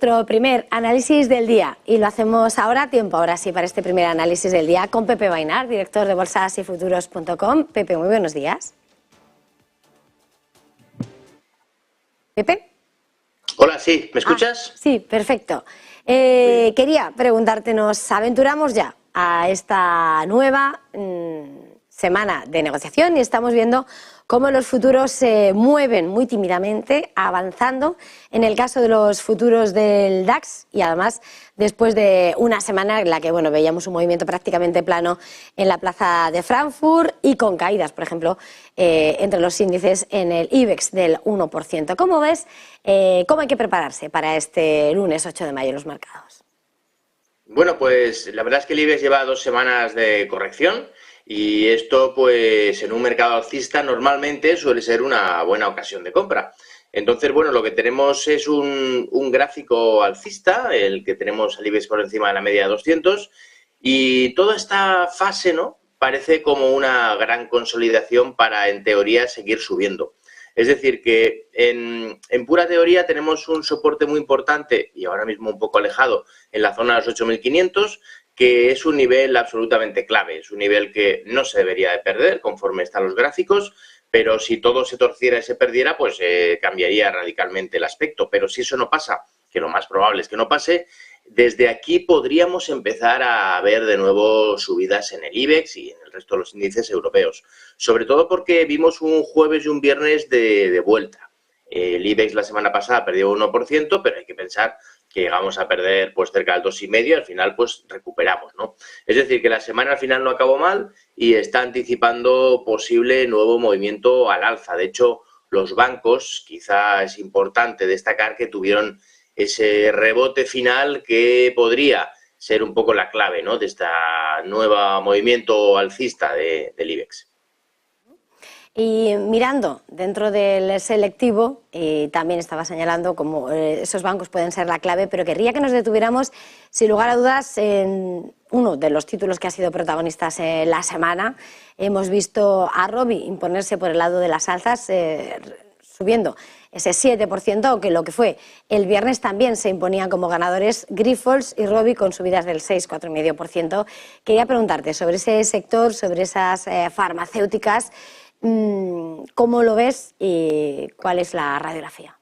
nuestro primer análisis del día y lo hacemos ahora sí, para este primer análisis del día con Pepe Vainar, director de bolsasyfuturos.com. Pepe, muy buenos días. Pepe. Hola, sí, ¿me escuchas? Sí, perfecto. Quería preguntarte, nos aventuramos ya a esta nueva semana de negociación y estamos viendo cómo los futuros se mueven muy tímidamente, avanzando en el caso de los futuros del DAX y además después de una semana en la que veíamos un movimiento prácticamente plano en la plaza de Frankfurt y con caídas, por ejemplo, entre los índices en el IBEX del 1%. ¿Cómo ves? ¿Cómo hay que prepararse para este lunes 8 de mayo en los mercados? Bueno, pues la verdad es que el IBEX lleva 2 semanas de corrección y esto pues en un mercado alcista normalmente suele ser una buena ocasión de compra. Entonces, bueno, lo que tenemos es un gráfico alcista, el que tenemos al IBEX por encima de la media de 200 y toda esta fase, ¿no?, parece como una gran consolidación para, en teoría, seguir subiendo. Es decir, que en pura teoría tenemos un soporte muy importante y ahora mismo un poco alejado en la zona de los 8.500, que es un nivel absolutamente clave. Es un nivel que no se debería de perder conforme están los gráficos, pero si todo se torciera y se perdiera, pues cambiaría radicalmente el aspecto. Pero si eso no pasa, que lo más probable es que no pase, desde aquí podríamos empezar a ver de nuevo subidas en el IBEX y en el resto de los índices europeos. Sobre todo porque vimos un jueves y un viernes de vuelta. El IBEX la semana pasada perdió 1%, pero hay que pensar que llegamos a perder pues cerca del 2,5%, al final pues recuperamos, ¿no? Es decir, que la semana al final no acabó mal y está anticipando posible nuevo movimiento al alza. De hecho, los bancos, quizá es importante destacar que tuvieron ese rebote final que podría ser un poco la clave, ¿no?, de este nuevo movimiento alcista del IBEX. Y mirando dentro del selectivo, también estaba señalando cómo esos bancos pueden ser la clave, pero querría que nos detuviéramos, sin lugar a dudas, en uno de los títulos que ha sido protagonistas la semana. Hemos visto a Robi imponerse por el lado de las alzas, subiendo ese 7%, aunque lo que fue el viernes también se imponían como ganadores Grifols y Robi con subidas del 6, 4,5%. Quería preguntarte sobre ese sector, sobre esas farmacéuticas. ¿Cómo lo ves y cuál es la radiografía?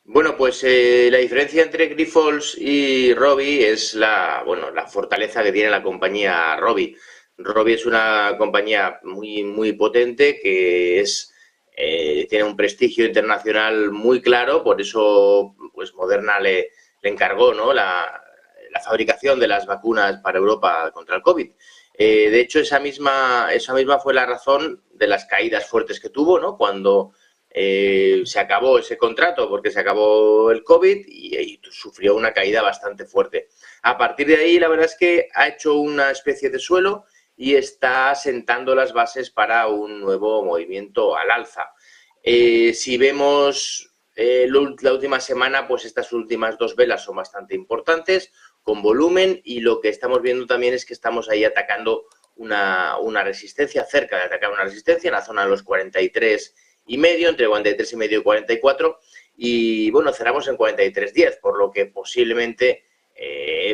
Bueno, pues la diferencia entre Grifols y Robi es la fortaleza que tiene la compañía Robi. Robi es una compañía muy potente que tiene un prestigio internacional muy claro, por eso pues Moderna le encargó, ¿no?, la fabricación de las vacunas para Europa contra el COVID. De hecho, esa misma fue la razón de las caídas fuertes que tuvo, ¿no?, cuando se acabó ese contrato, porque se acabó el COVID y sufrió una caída bastante fuerte. A partir de ahí, la verdad es que ha hecho una especie de suelo y está sentando las bases para un nuevo movimiento al alza. Si vemos la última semana, pues estas últimas 2 velas son bastante importantes, con volumen, y lo que estamos viendo también es que estamos ahí atacando una resistencia, cerca de atacar una resistencia en la zona de los 43,5, entre 43,5 y 44, y bueno, cerramos en 43,10, por lo que posiblemente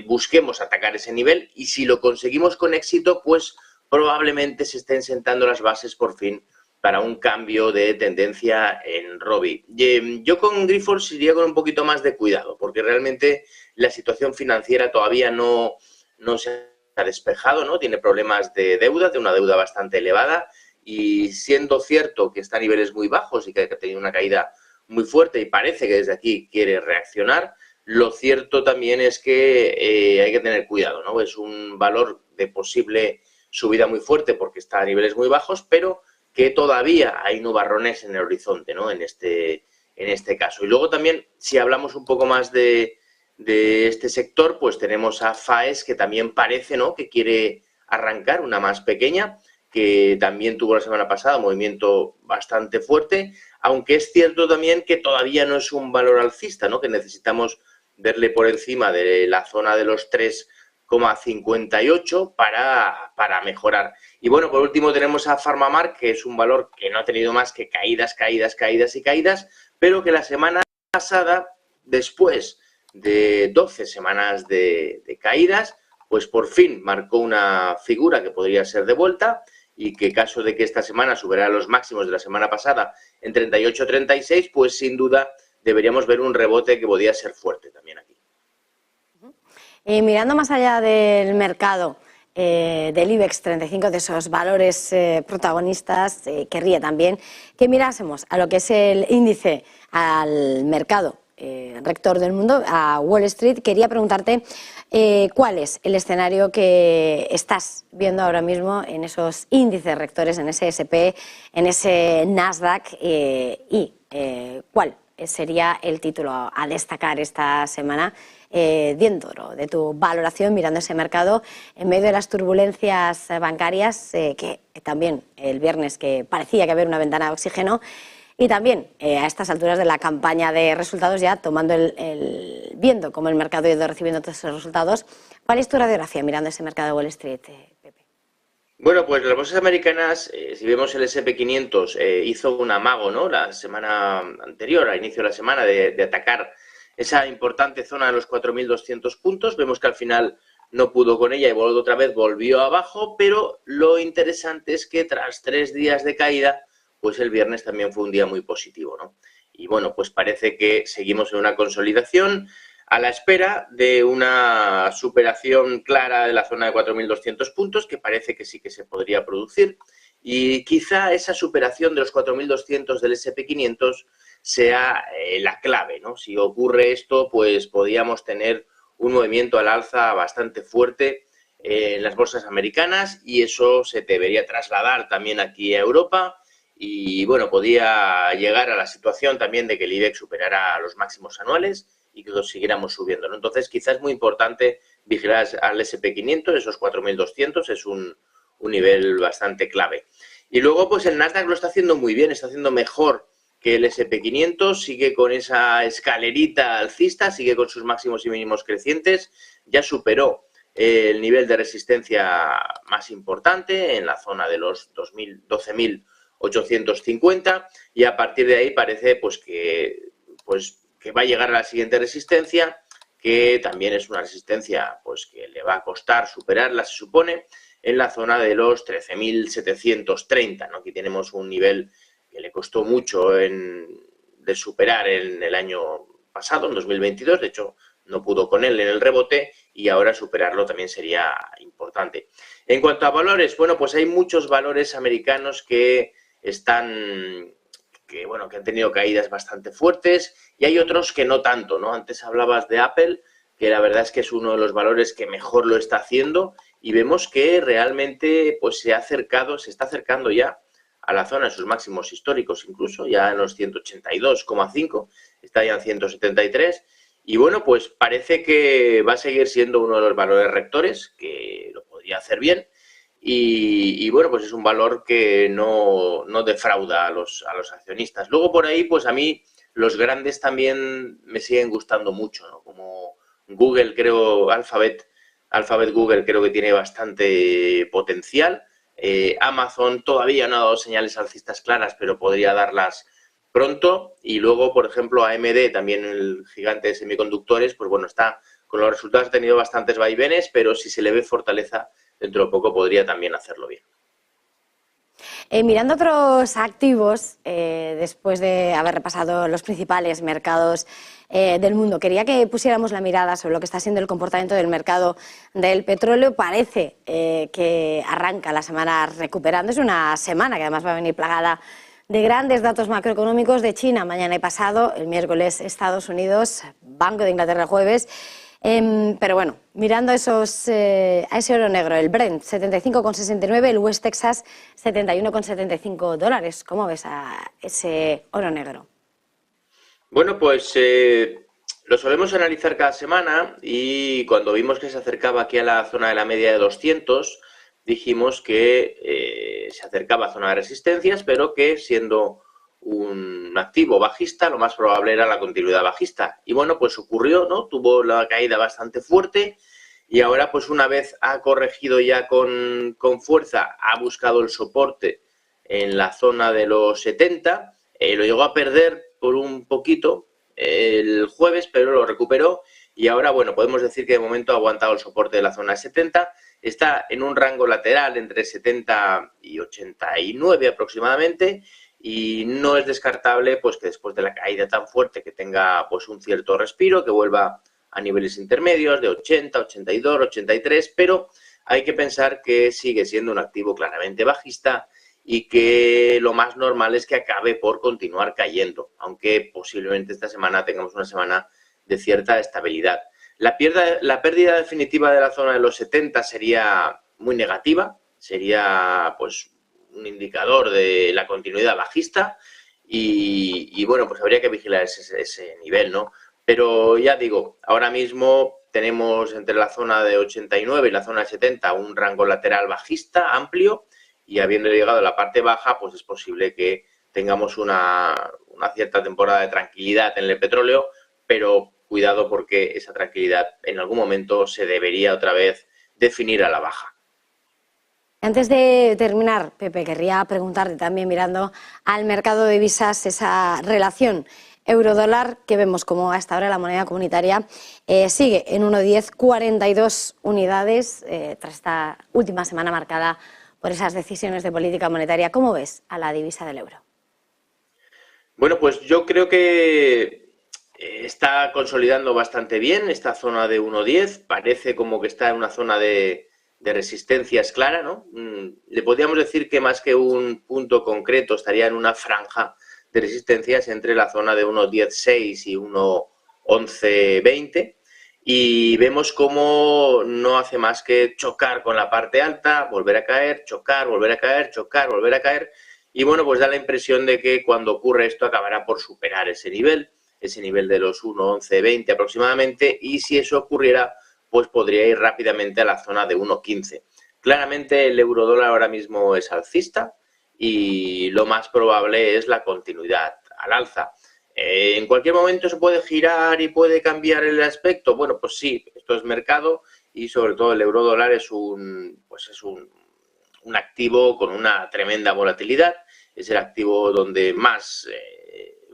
busquemos atacar ese nivel, y si lo conseguimos con éxito, pues probablemente se estén sentando las bases por fin para un cambio de tendencia en Robi. Yo con Grifols iría con un poquito más de cuidado, porque realmente la situación financiera todavía no se ha despejado, ¿no? Tiene problemas de deuda, de una deuda bastante elevada, y siendo cierto que está a niveles muy bajos y que ha tenido una caída muy fuerte y parece que desde aquí quiere reaccionar, lo cierto también es que hay que tener cuidado, ¿no? Es un valor de posible subida muy fuerte porque está a niveles muy bajos, pero que todavía hay nubarrones en el horizonte, ¿no?, en este caso. Y luego también, si hablamos un poco más de este sector, pues tenemos a Faes, que también parece, ¿no?, que quiere arrancar, una más pequeña, que también tuvo la semana pasada un movimiento bastante fuerte, aunque es cierto también que todavía no es un valor alcista, ¿no?, que necesitamos verle por encima de la zona de los 3,58 para mejorar. Y bueno, por último tenemos a PharmaMar, que es un valor que no ha tenido más que caídas, pero que la semana pasada, después de 12 semanas de caídas, pues por fin marcó una figura que podría ser de vuelta y que, caso de que esta semana superara los máximos de la semana pasada en 38-36, pues sin duda deberíamos ver un rebote que podría ser fuerte también aquí. Mirando más allá del mercado, del IBEX 35, de esos valores protagonistas, querría también que mirásemos a lo que es el índice, al mercado rector del mundo, a Wall Street. Quería preguntarte cuál es el escenario que estás viendo ahora mismo en esos índices rectores, en ese S&P, en ese Nasdaq, y cuál sería el título a destacar esta semana dentro de tu valoración, mirando ese mercado en medio de las turbulencias bancarias, que también el viernes que parecía que había una ventana de oxígeno, y también a estas alturas de la campaña de resultados, ya tomando viendo cómo el mercado ha ido recibiendo todos esos resultados. ¿Cuál es tu radiografía mirando ese mercado de Wall Street, Pepe? Bueno, pues las bolsas americanas, si vemos el S&P 500, hizo un amago, ¿no?, la semana anterior, al inicio de la semana, de atacar esa importante zona de los 4.200 puntos. Vemos que al final no pudo con ella y otra vez volvió abajo, pero lo interesante es que tras 3 días de caída, pues el viernes también fue un día muy positivo, ¿no? Y bueno, pues parece que seguimos en una consolidación a la espera de una superación clara de la zona de 4.200 puntos, que parece que sí que se podría producir. Y quizá esa superación de los 4.200 del S&P 500 sea la clave, ¿no? Si ocurre esto, pues podríamos tener un movimiento al alza bastante fuerte en las bolsas americanas, y eso se debería trasladar también aquí a Europa. Y bueno, podía llegar a la situación también de que el IBEX superara los máximos anuales y que siguiéramos subiendo, ¿no? Entonces, quizás es muy importante vigilar al S&P 500, esos 4.200, es un nivel bastante clave. Y luego, pues el Nasdaq lo está haciendo muy bien, está haciendo mejor que el S&P 500, sigue con esa escalerita alcista, sigue con sus máximos y mínimos crecientes, ya superó el nivel de resistencia más importante en la zona de los 12.850, y a partir de ahí parece pues que va a llegar a la siguiente resistencia, que también es una resistencia pues que le va a costar superarla, se supone, en la zona de los 13.730, ¿no? Aquí tenemos un nivel que le costó mucho de superar en el año pasado, en 2022, de hecho no pudo con él en el rebote, y ahora superarlo también sería importante. En cuanto a valores, bueno, pues hay muchos valores americanos que han tenido caídas bastante fuertes, y hay otros que no tanto, ¿no? Antes hablabas de Apple, que la verdad es que es uno de los valores que mejor lo está haciendo, y vemos que realmente pues se está acercando ya a la zona de sus máximos históricos, incluso ya en los 182,5, está ya en 173, y bueno, pues parece que va a seguir siendo uno de los valores rectores, que lo podría hacer bien. Y bueno, pues es un valor que no defrauda a los accionistas. Luego por ahí, pues a mí los grandes también me siguen gustando mucho, ¿no? Como Google, creo, Alphabet Google creo que tiene bastante potencial. Amazon todavía no ha dado señales alcistas claras, pero podría darlas pronto. Y luego, por ejemplo, AMD, también el gigante de semiconductores, pues bueno, está con los resultados, ha tenido bastantes vaivenes, pero si se le ve fortaleza, dentro de poco podría también hacerlo bien. Mirando otros activos, después de haber repasado los principales mercados del mundo, quería que pusiéramos la mirada sobre lo que está siendo el comportamiento del mercado del petróleo. Parece que arranca la semana recuperando. Es una semana que además va a venir plagada de grandes datos macroeconómicos de China mañana y pasado, el miércoles Estados Unidos, Banco de Inglaterra el jueves. Pero bueno, mirando a ese oro negro, el Brent 75,69, el West Texas 71,75 dólares. ¿Cómo ves a ese oro negro? Bueno, pues lo solemos analizar cada semana, y cuando vimos que se acercaba aquí a la zona de la media de 200, dijimos que se acercaba a zona de resistencias, pero que siendo un activo bajista, lo más probable era la continuidad bajista. Y bueno, pues ocurrió, ¿no? Tuvo la caída bastante fuerte, y ahora pues una vez ha corregido ya con fuerza, ha buscado el soporte en la zona de los 70, lo llegó a perder por un poquito el jueves, pero lo recuperó, y ahora, bueno, podemos decir que de momento ha aguantado el soporte de la zona de 70, está en un rango lateral entre 70 y 89 aproximadamente, y no es descartable pues que después de la caída tan fuerte que tenga pues un cierto respiro, que vuelva a niveles intermedios de 80, 82, 83, pero hay que pensar que sigue siendo un activo claramente bajista y que lo más normal es que acabe por continuar cayendo, aunque posiblemente esta semana tengamos una semana de cierta estabilidad. La pérdida definitiva de la zona de los 70 sería muy negativa, sería pues un indicador de la continuidad bajista y bueno, pues habría que vigilar ese nivel, ¿no? Pero ya digo, ahora mismo tenemos entre la zona de 89 y la zona de 70 un rango lateral bajista amplio, y habiendo llegado a la parte baja, pues es posible que tengamos una cierta temporada de tranquilidad en el petróleo, pero cuidado porque esa tranquilidad en algún momento se debería otra vez definir a la baja. Antes de terminar, Pepe, querría preguntarte también, mirando al mercado de divisas, esa relación euro-dólar que vemos como hasta ahora la moneda comunitaria sigue en 1,1042 unidades tras esta última semana marcada por esas decisiones de política monetaria. ¿Cómo ves a la divisa del euro? Bueno, pues yo creo que está consolidando bastante bien esta zona de 1,10. Parece como que está en una zona de resistencias clara, ¿no? Le podríamos decir que más que un punto concreto estaría en una franja de resistencias entre la zona de 1,10,6 y 1,11,20. Y vemos cómo no hace más que chocar con la parte alta, volver a caer, chocar, volver a caer, chocar, volver a caer. Y bueno, pues da la impresión de que cuando ocurre esto acabará por superar ese nivel de los 1,11,20 aproximadamente, y si eso ocurriera, pues podría ir rápidamente a la zona de 1,15. Claramente el euro-dólar ahora mismo es alcista y lo más probable es la continuidad al alza. ¿En cualquier momento se puede girar y puede cambiar el aspecto? Bueno, pues sí, esto es mercado y sobre todo el euro-dólar es un activo con una tremenda volatilidad. Es el activo donde más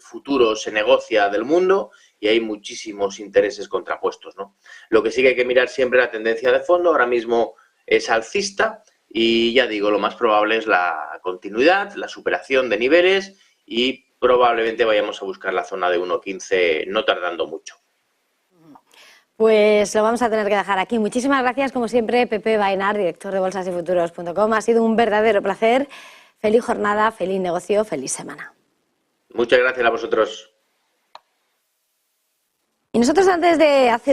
futuro se negocia del mundo y hay muchísimos intereses contrapuestos, ¿no? Lo que sí que hay que mirar siempre la tendencia de fondo. Ahora mismo es alcista y ya digo, lo más probable es la continuidad, la superación de niveles, y probablemente vayamos a buscar la zona de 1,15 no tardando mucho. Pues lo vamos a tener que dejar aquí. Muchísimas gracias, como siempre, Pepe Vainar, director de bolsasyfuturos.com. Ha sido un verdadero placer. Feliz jornada, feliz negocio, feliz semana. Muchas gracias a vosotros. Y nosotros, antes de hacer